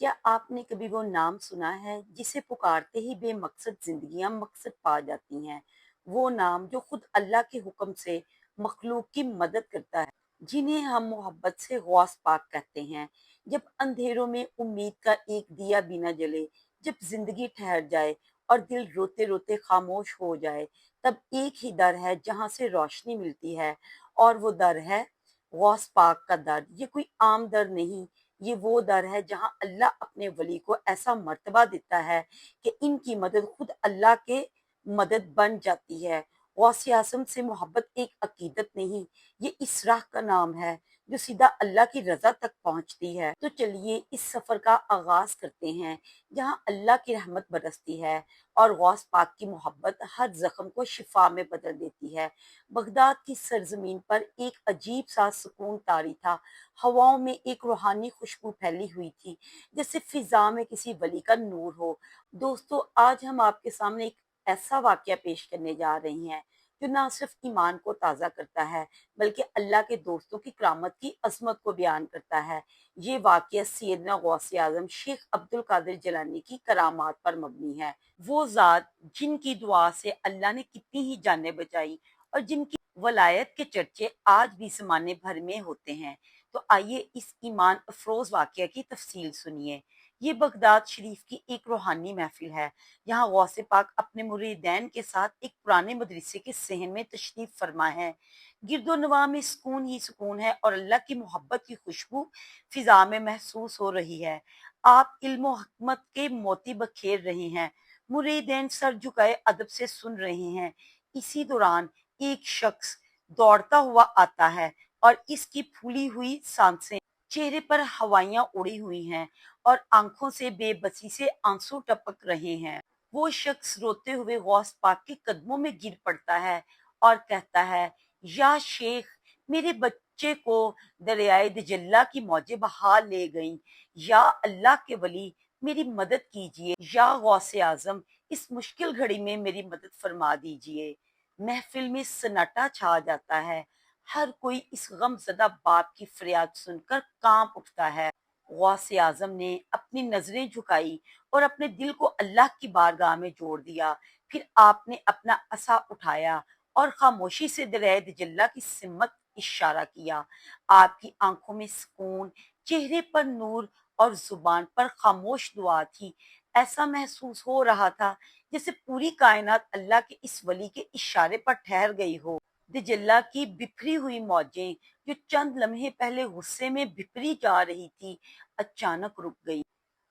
क्या आपने कभी वो नाम सुना है जिसे पुकारते ही बेमकसद जिंदगियां मकसद पा जाती हैं? वो नाम जो खुद अल्लाह के हुक्म से मखलूक की मदद करता है, जिन्हें हम मोहब्बत से गौस पाक कहते हैं। जब अंधेरों में उम्मीद का एक दिया भी न जले, जब जिंदगी ठहर जाए और दिल रोते रोते खामोश हो जाए, तब एक ही दर है जहां से रोशनी मिलती है, और वो दर है गौस पाक का दर। ये कोई आम दर नहीं, ये वो दर है जहां अल्लाह अपने वली को ऐसा मर्तबा देता है कि इनकी मदद खुद अल्लाह के मदद बन जाती है। गौसे आज़म से मोहब्बत एक अकीदत नहीं, ये इस राह का नाम है जो सीधा अल्लाह की रजा तक पहुंचती है। तो चलिए इस सफर का आगाज करते हैं, जहां अल्लाह की रहमत बरसती है और गौस पाक की मोहब्बत हर जख्म को शिफा में बदल देती है। बगदाद की सरजमीन पर एक अजीब सा सुकून तारी था। हवाओं में एक रूहानी खुशबू फैली हुई थी, जैसे फिजा में किसी वली का नूर हो। दोस्तों, आज हम आपके सामने एक ऐसा वाकया पेश करने जा रही हैं जो ना सिर्फ ईमान को ताज़ा करता है, बल्कि अल्लाह के दोस्तों की करामत की अजमत को बयान करता है। ये वाकया सैयदना गौसे आजम शेख अब्दुल कादिर जिलानी की करामात पर मबनी है। वो ज़ात जिनकी दुआ से अल्लाह ने कितनी ही जानें बचाई और जिनकी वलायत के चर्चे आज भी ज़माने भर में होते हैं। तो आइए इस ईमान अफरोज वाकया की तफसील सुनिए। ये बगदाद शरीफ की एक रूहानी महफिल है, जहाँ गौसे पाक अपने मुरीदैन के साथ एक पुराने मदरसे के सहन में तशरीफ फरमा है। गिरदो नवा में सुकून ही सुकून है और अल्लाह की मोहब्बत की खुशबू फिजा में महसूस हो रही है। आप इल्म व हिकमत के मोती बखेर रहे हैं, मुरीदैन सर झुकाए अदब से सुन रहे हैं। इसी दौरान एक शख्स दौड़ता हुआ आता है और इसकी फूली हुई सांसें, चेहरे पर हवाइयां उड़ी हुई हैं और आंखों से बेबसी से आंसू टपक रहे हैं। वो शख्स रोते हुए गौस पाक के कदमों में गिर पड़ता है और कहता है, या शेख, मेरे बच्चे को दरियाए दजल्ला की मौजें बहा ले गईं। या अल्लाह के वली, मेरी मदद कीजिए। या गौसे आजम, इस मुश्किल घड़ी में मेरी मदद फरमा दीजिए। महफिल में सन्नाटा छा जाता है। हर कोई इस गमज़दा बाप की फरियाद सुनकर कांप उठता है। गौसे आजम ने अपनी नजरें झुकाई और अपने दिल को अल्लाह की बारगाह में जोड़ दिया। फिर आपने अपना असा उठाया और खामोशी से दरियाए दजल्ला की सिमत इशारा किया। आपकी आंखों में सुकून, चेहरे पर नूर और जुबान पर खामोश दुआ थी। ऐसा महसूस हो रहा था जैसे पूरी कायनात अल्लाह के इस वली के इशारे पर ठहर गई हो। दजल्ला की बिखरी हुई मौजें, जो चंद लम्हे पहले गुस्से में बिखरी जा रही थी, अचानक रुक गई।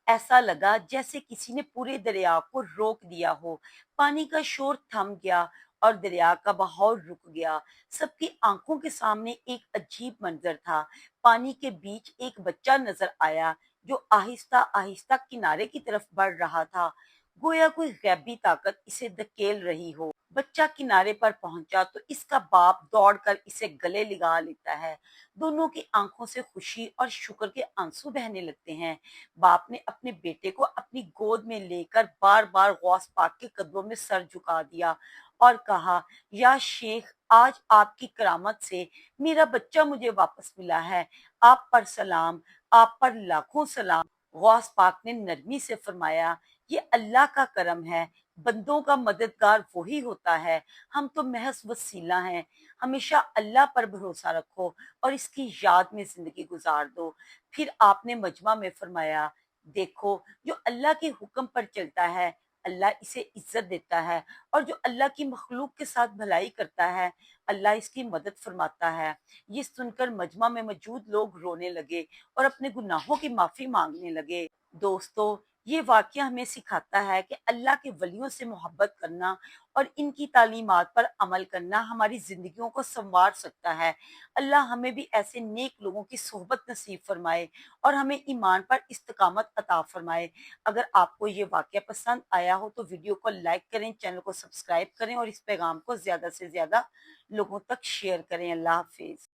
ऐसा लगा जैसे किसी ने पूरे दरिया को रोक दिया हो। पानी का शोर थम गया और दरिया का बहाव रुक गया। सबकी आंखों के सामने एक अजीब मंजर था। पानी के बीच एक बच्चा नजर आया जो आहिस्ता आहिस्ता किनारे की तरफ बढ़ रहा था, गोया कोई गैबी ताकत इसे धकेल रही हो। बच्चा किनारे पर पहुंचा तो इसका बाप दौड़कर इसे गले लगा लेता है। दोनों की आंखों से खुशी और शुक्र के आंसू बहने लगते हैं। बाप ने अपने बेटे को अपनी गोद में लेकर बार बार गौस पाक के कदमों में सर झुका दिया और कहा, या शेख, आज आपकी करामत से मेरा बच्चा मुझे वापस मिला है। आप पर सलाम, आप पर लाखों सलाम। गौस पाक ने नरमी से फरमाया, ये अल्लाह का करम है, बंदों का मददगार वही होता है, हम तो महज वसीला हैं। हमेशा अल्लाह पर भरोसा रखो और इसकी याद में जिंदगी गुजार दो। फिर आपने मजमा में फरमाया, देखो, जो अल्लाह के हुक्म पर चलता है अल्लाह इसे इज्जत देता है, और जो अल्लाह की मखलूक के साथ भलाई करता है अल्लाह इसकी मदद फरमाता है। ये सुनकर मजमा में मौजूद लोग रोने लगे और अपने गुनाहों की माफी मांगने लगे। दोस्तों, ये वाकया हमें सिखाता है कि अल्लाह के वलियों से मोहब्बत करना और इनकी तालीमात पर अमल करना हमारी जिंदगियों को संवार सकता है। अल्लाह हमें भी ऐसे नेक लोगों की सोहबत नसीब फरमाए और हमें ईमान पर इस्तकामत अता फरमाए। अगर आपको ये वाकया पसंद आया हो तो वीडियो को लाइक करें, चैनल को सब्सक्राइब करें और इस पैगाम को ज्यादा से ज्यादा लोगों तक शेयर करें। अल्लाह हाफिज।